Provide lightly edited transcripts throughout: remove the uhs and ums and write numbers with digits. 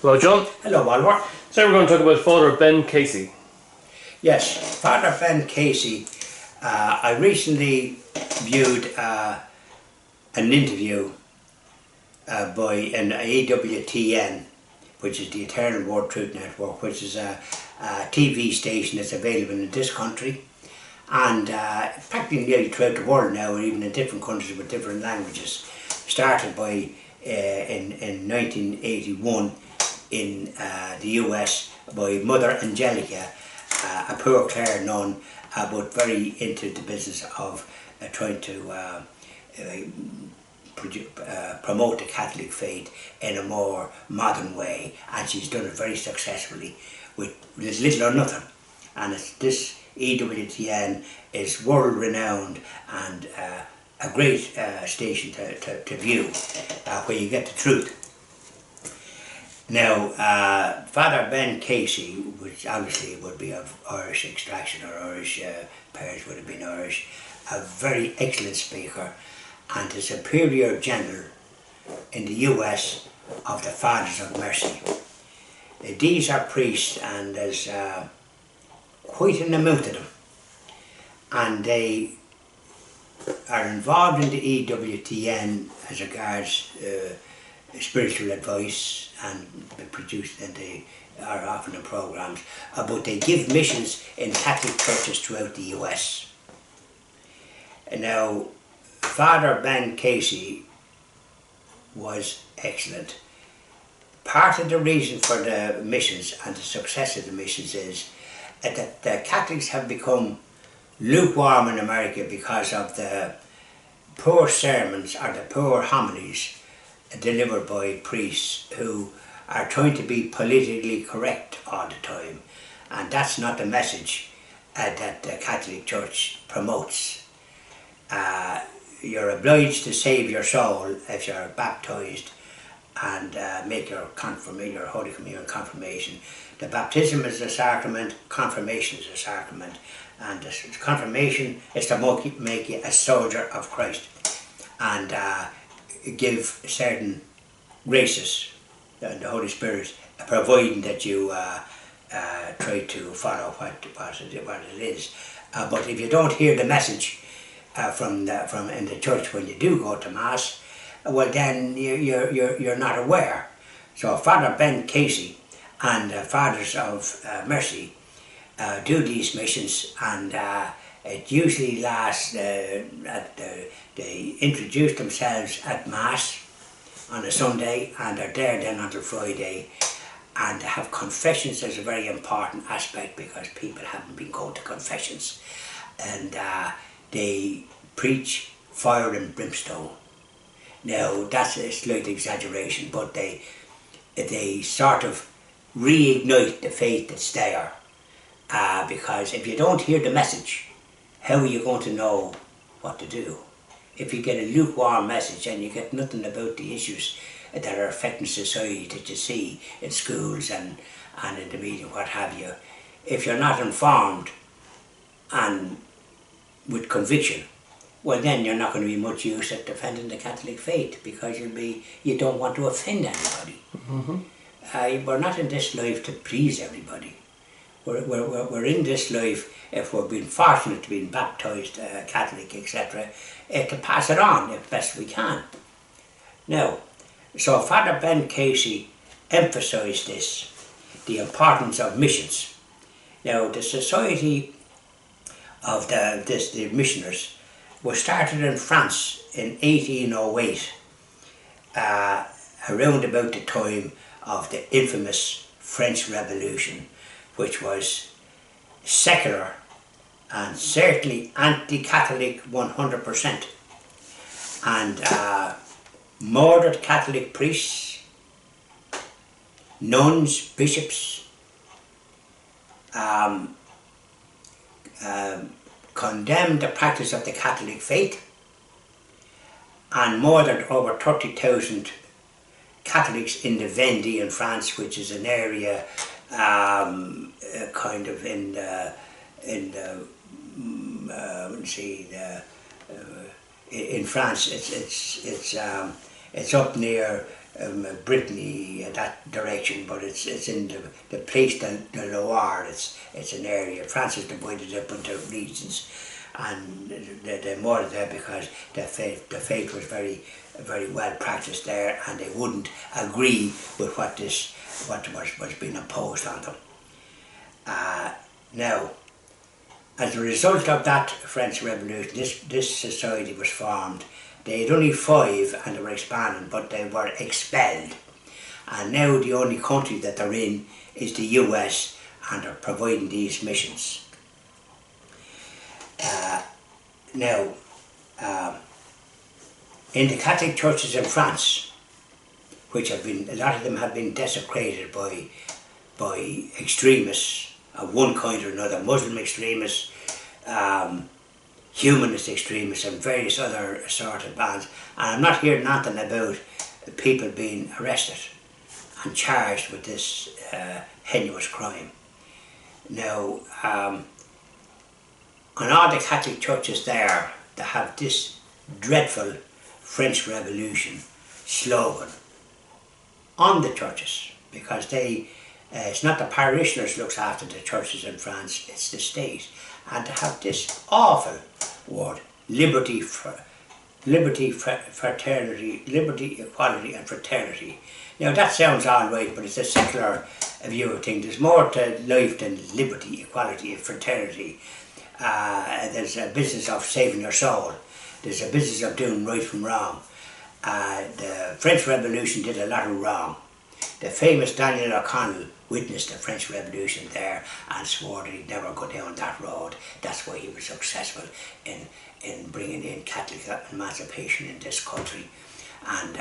Hello, John. Hello, Oliver. So we're going to talk about Father Ben Casey. Yes, Father Ben Casey. I recently viewed an interview by an EWTN, which is the Eternal Word Truth Network, which is a TV station that's available in this country and practically nearly throughout the world now, or even in different countries with different languages. Started by in 1981 in the US by Mother Angelica, a poor Clare nun, but very into the business of trying to promote the Catholic faith in a more modern way, and she's done it very successfully with little or nothing. And this EWTN is world renowned and a great station to view, where you get the truth. Now, Father Ben Casey, which obviously would be of Irish extraction, or Irish parents would have been Irish, a very excellent speaker and a superior general in the US of the Fathers of Mercy. These are priests, and there's quite an amount of them, and they are involved in the EWTN as regards spiritual advice, and produced, and they are often in programs, but they give missions in Catholic churches throughout the US. Now, Father Ben Casey was excellent. Part of the reason for the missions and the success of the missions is that the Catholics have become lukewarm in America because of the poor sermons or the poor homilies delivered by priests who are trying to be politically correct all the time, and that's not the message that the Catholic Church promotes. You're obliged to save your soul if you're baptised and make your Holy Communion confirmation. The baptism is a sacrament, confirmation is a sacrament, and the confirmation is to make you a soldier of Christ and give certain graces, the Holy Spirit, providing that you try to follow what it is. But if you don't hear the message from in the church when you do go to Mass, well then you're not aware. So Father Ben Casey and Fathers of Mercy do these missions, and it usually lasts, they introduce themselves at Mass on a Sunday and are there then until Friday, and have confessions as a very important aspect because people haven't been going to confessions, and they preach fire and brimstone. Now that's a slight exaggeration, but they sort of reignite the faith that's there, because if you don't hear the message, how are you going to know what to do? If you get a lukewarm message and you get nothing about the issues that are affecting society that you see in schools and in the media, what have you, if you're not informed and with conviction, well then you're not going to be much use at defending the Catholic faith, because you don't want to offend anybody. Mm-hmm. We're not in this life to please everybody. We're in this life, if we're being fortunate to be baptised Catholic, etc., to pass it on as best we can. Now, so Father Ben Casey emphasised this, the importance of missions. Now, the Society of the Missioners was started in France in 1808, around about the time of the infamous French Revolution, which was secular and certainly anti-Catholic 100%, and murdered Catholic priests, nuns, bishops, condemned the practice of the Catholic faith, and murdered over 30,000 Catholics in the Vendée in France, which is an area kind of in France. It's up near Brittany, that direction, but it's in the place the Loire. It's an area. France is divided up into regions, and they're more there because the faith was very well practiced there, and they wouldn't agree with what was being imposed on them. Now, as a result of that French Revolution, this society was formed. They had only 5 and they were expanding, but they were expelled. And now the only country that they're in is the US, and they're providing these missions. Now, in the Catholic churches in France, which have been, a lot of them have been desecrated by extremists of one kind or another, Muslim extremists, humanist extremists and various other sort of bands. And I'm not hearing nothing about people being arrested and charged with this heinous crime. Now, on all the Catholic churches there, they have this dreadful French Revolution slogan on the churches, because it's not the parishioners looks after the churches in France, it's the state. And to have this awful word, liberty, fraternity, liberty, equality and fraternity. Now that sounds all right, but it's a secular view of things. There's more to life than liberty, equality and fraternity. There's a business of saving your soul. There's a business of doing right from wrong. The French Revolution did a lot of wrong. The famous Daniel O'Connell witnessed the French Revolution there and swore that he'd never go down that road. That's why he was successful in bringing in Catholic emancipation in this country. And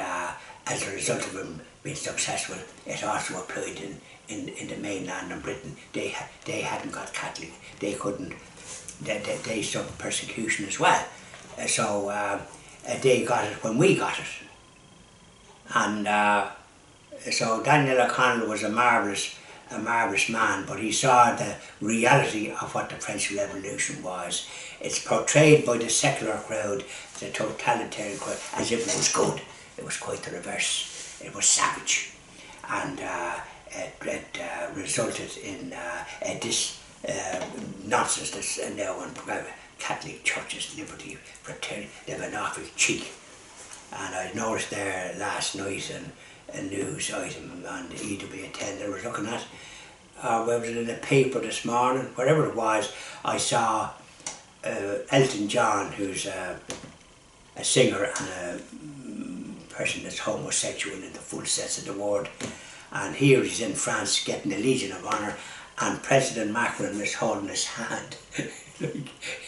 as a result of him being successful, it also applied in the mainland of Britain. They hadn't got Catholic. They couldn't. They suffered persecution as well. So they got it when we got it. And so Daniel O'Connell was a marvellous man, but he saw the reality of what the French Revolution was. It's portrayed by the secular crowd, the totalitarian crowd, as if it was good. It was quite the reverse. It was savage, and it resulted in this nonsense that's now in Catholic churches, liberty, fraternity. They have an awful cheek. And I noticed there last night a news item on the EWA10 that I was looking at, where was it in the paper this morning, wherever it was, I saw Elton John, who's a singer and a person that's homosexual in the full sense of the word, and here he's in France getting the Legion of Honour, and President Macron is holding his hand.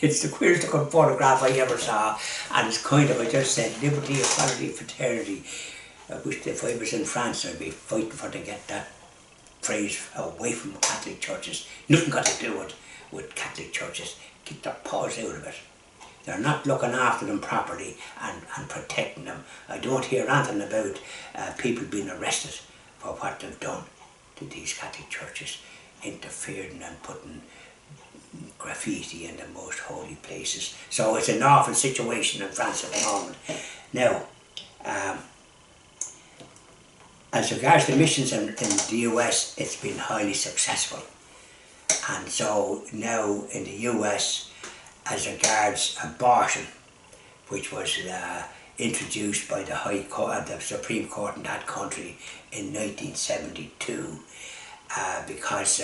It's the queerest looking photograph I ever saw, and it's kind of, I just said, liberty, equality, fraternity. I wish if I was in France I'd be fighting to get that phrase away from Catholic churches. Nothing got to do with Catholic churches. Keep their paws out of it. They're not looking after them properly and protecting them. I don't hear anything about people being arrested for what they've done to these Catholic churches, interfering and putting graffiti in the most holy places. So it's an awful situation in France at the moment. Now, as regards to missions in the US, it's been highly successful. And so now in the US, as regards abortion, which was introduced by the Supreme Court in that country in 1972, because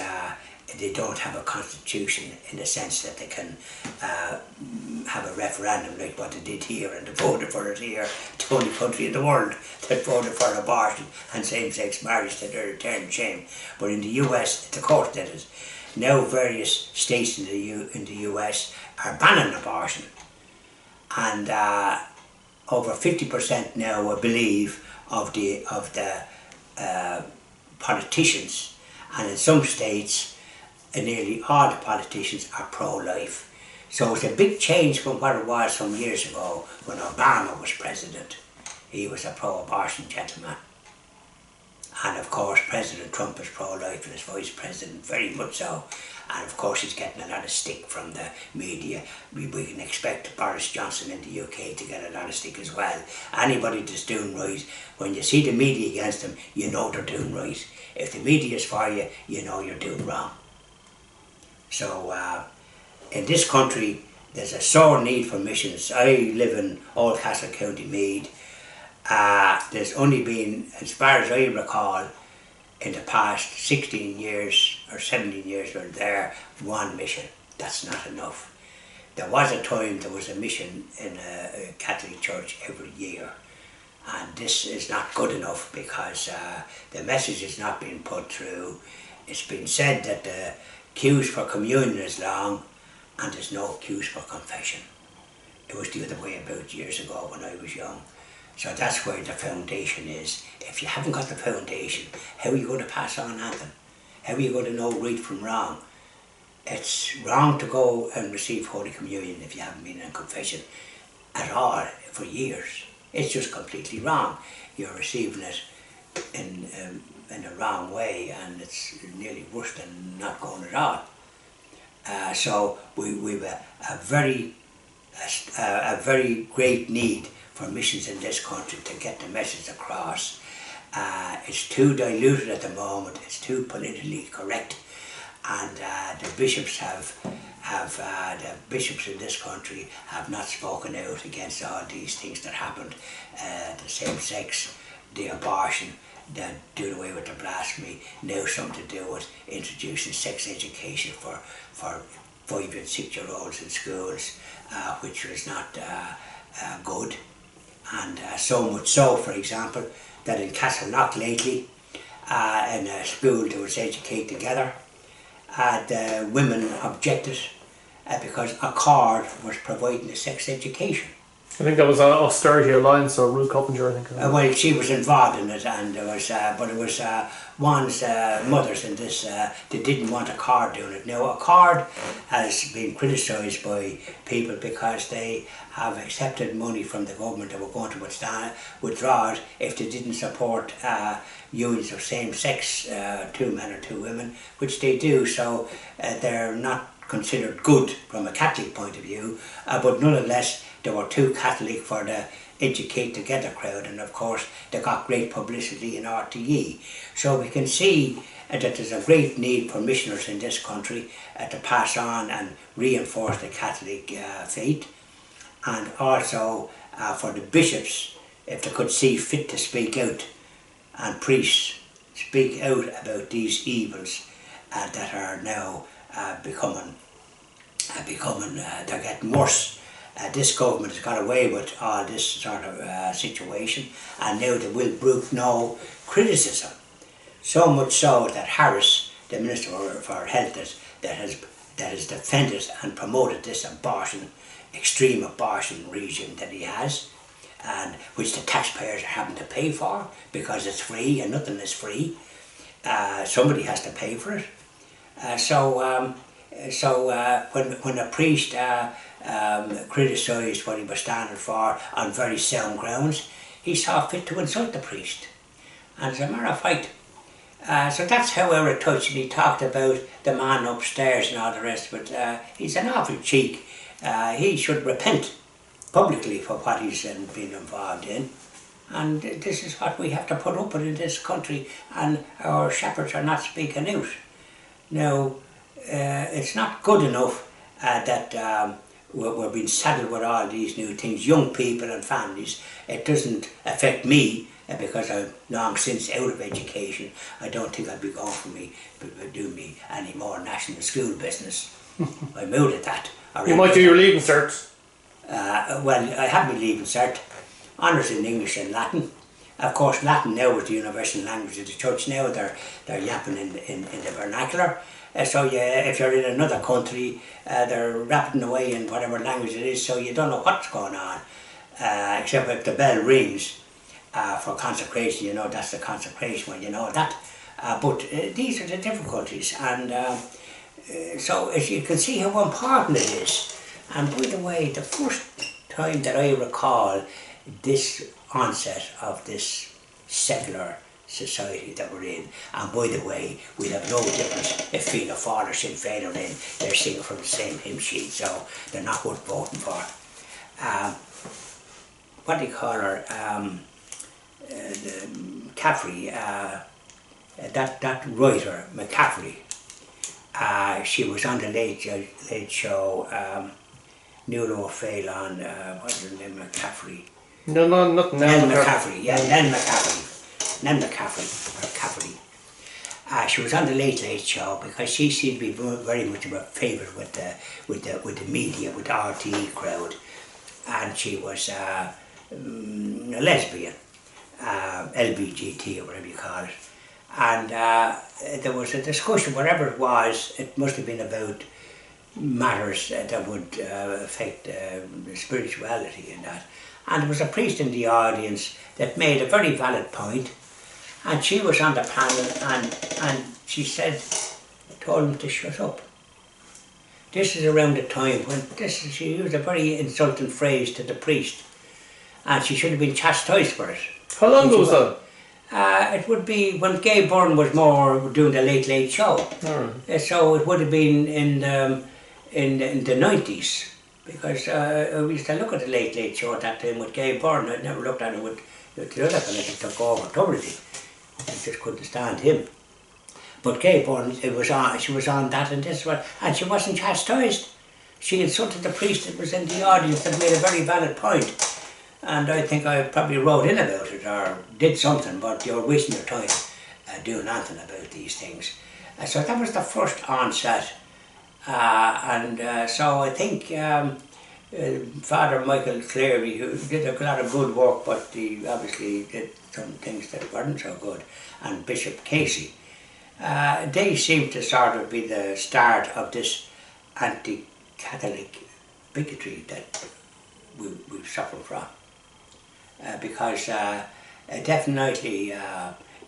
they don't have a constitution in the sense that they can have a referendum like what they did here, and they voted for it here, the only country in the world that voted for abortion and same-sex marriage to their eternal shame. But in the US, the court did it. Now various states in the US are banning abortion, and over 50% now, I believe, of the politicians, and in some states nearly all the politicians are pro-life. So it's a big change from what it was some years ago when Obama was president. He was a pro-abortion gentleman. And of course President Trump is pro-life and his Vice President very much so. And of course he's getting a lot of stick from the media. We can expect Boris Johnson in the UK to get a lot of stick as well. Anybody that's doing right, when you see the media against them, you know they're doing right. If the media is for you, you know you're doing wrong. So in this country, there's a sore need for missions. I live in Oldcastle, County Meath. There's only been, as far as I recall, in the past 16 years or 17 years were there, one mission. That's not enough. There was a time there was a mission in a Catholic church every year, and this is not good enough because the message is not being put through. It's been said that the queues for communion is long and there's no queues for confession. It was the other way about years ago when I was young. So that's where the foundation is. If you haven't got the foundation, how are you going to pass on anything? How are you going to know right from wrong? It's wrong to go and receive Holy Communion if you haven't been in confession at all for years. It's just completely wrong. You're receiving it in a wrong way, and it's nearly worse than not going at all. So we've a very great need for missions in this country to get the message across. It's too diluted at the moment. It's too politically correct, and the bishops the bishops in this country have not spoken out against all these things that happened. The same-sex, the abortion, the doing away with the blasphemy. Now something to do with introducing sex education for 5 and 6 year olds in schools, which was not good. And so much so, for example, that in Castleknock lately, in a school that was Educate Together, the women objected because Accord was providing the sex education. I think that was Austerity Alliance or Ruth Coppinger, I think. Well, she was involved in it, and there was, but it was one's mothers in this, they didn't want Accord doing it. Now, Accord has been criticised by people because they have accepted money from the government that were going to withdraw it if they didn't support unions of same-sex, 2 men or 2 women, which they do, so they're not considered good from a Catholic point of view, but nonetheless they were too Catholic for the Educate Together crowd, and of course they got great publicity in RTE. So we can see that there's a great need for missioners in this country to pass on and reinforce the Catholic faith, and also for the bishops, if they could see fit to speak out, and priests speak out about these evils that are now becoming, they're getting worse. This government has got away with all this sort of situation, and now they will brook no criticism. So much so that Harris, the Minister for Health, that has defended and promoted this extreme abortion regime that he has, and which the taxpayers are having to pay for because it's free and nothing is free. Somebody has to pay for it. When a priest criticised what he was standing for on very sound grounds, he saw fit to insult the priest. And as a matter of fact, so that's how out of touch, and he talked about the man upstairs and all the rest of it. He's an awful cheek. He should repent publicly for what he's been involved in. And this is what we have to put up with in this country, and our shepherds are not speaking out. Now, it's not good enough that we're being saddled with all these new things, young people and families. It doesn't affect me because I'm long since out of education. I don't think I'd be going for doing me any more national school business. I'm out of that. You might do your leaving cert. Well, I have my leaving cert, honours in English and Latin. Of course, Latin now is the universal language of the church now. They're yapping in the vernacular. So if you're in another country, they're rapping away in whatever language it is, so you don't know what's going on. Except if the bell rings for consecration, you know that's the consecration when you know that. But these are the difficulties, and so as you can see how important it is. And by the way, the first time that I recall this onset of this secular society that we're in. And by the way, we'll have no difference if Fianna Fáil or Sinn Féin are in. They're singing from the same hymn sheet, so they're not worth voting for. What do you call her? Caffrey, that writer, McCaffrey. She was on the Late Show. Nuala Phelan, what's her name? McCaffrey. No, not Nen McCaffrey. Yeah, Nen McCaffrey. Nen McCaffrey or Caffrey. She was on the Late Show because she seemed to be very much of a favourite with the media, with the RTE crowd, and she was a lesbian, LBGT or whatever you call it, and there was a discussion, whatever it was. It must have been about matters that would affect spirituality and that. And there was a priest in the audience that made a very valid point, and she was on the panel and she told him to shut up. This is around the time when she used a very insulting phrase to the priest, and she should have been chastised for it. How long ago was that? It would be when Gay Byrne was more doing the Late Show. Right. So it would have been in the 90s, because we used to look at the Late Show at that time with Gay Byrne. I never looked at it with the other fella that took over Tubridy. I just couldn't stand him. But Gay Byrne, she was on that and this one, and she wasn't chastised. She insulted the priest that was in the audience and made a very valid point. And I think I probably wrote in about it or did something, but you're wasting your time doing anything about these things. So that was the first onset. So I think Father Michael Cleary, who did a lot of good work, but he obviously did some things that weren't so good, and Bishop Casey, they seem to sort of be the start of this anti-Catholic bigotry that we've suffered from. Because definitely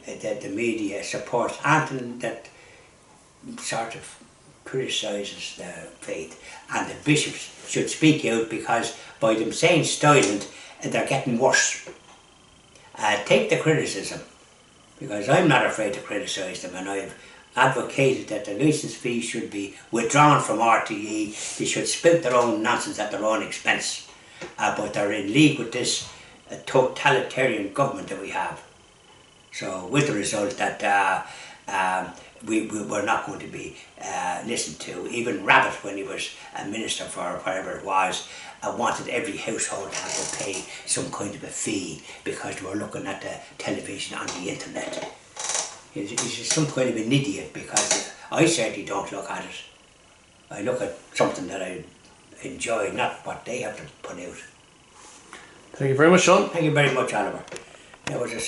the media supports anything that sort of criticises the faith, and the bishops should speak out, because by them saying silent, they're getting worse. Take the criticism, because I'm not afraid to criticise them, and I've advocated that the licence fees should be withdrawn from RTE. They should spout their own nonsense at their own expense, but they're in league with this totalitarian government that we have. So with the result that we're not going to be listened to. Even Rabbit, when he was a minister for whatever it was, wanted every household to have to pay some kind of a fee because they were looking at the television on the internet. He's just some kind of an idiot, because I certainly don't look at it. I look at something that I enjoy, not what they have to put out. Thank you very much, Sean. Thank you very much, Oliver. That was a